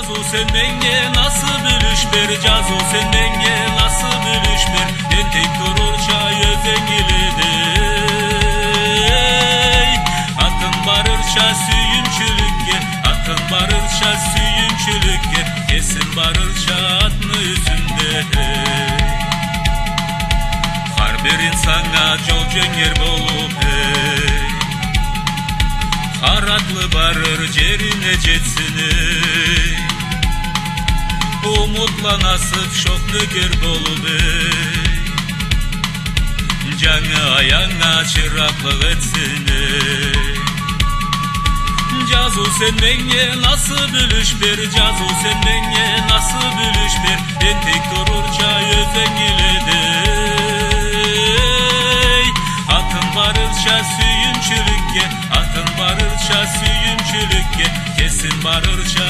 Cazu sen menge nasıl bülüş ber, cazu sen menge nasıl bülüş ber. Entek dururça özengilidey. Akın barırça süyümçülükке, akın barırça süyümçülükke. Kesin barırça atını yüzünde. Har bir insana jol jönger bolup hey. Haraklı barır cerine jetsin ey. Umutla nasip şok nöger bolup ey. Canı ayağına çıraklık etsin ey. Cazu sen menge nasıl bülüş ber, cazu sen menge nasıl bülüş ber. Entek dururca özengilidey. Atın barırça süyümçülükке, atın barırça süyümçülükke. Kesin barırça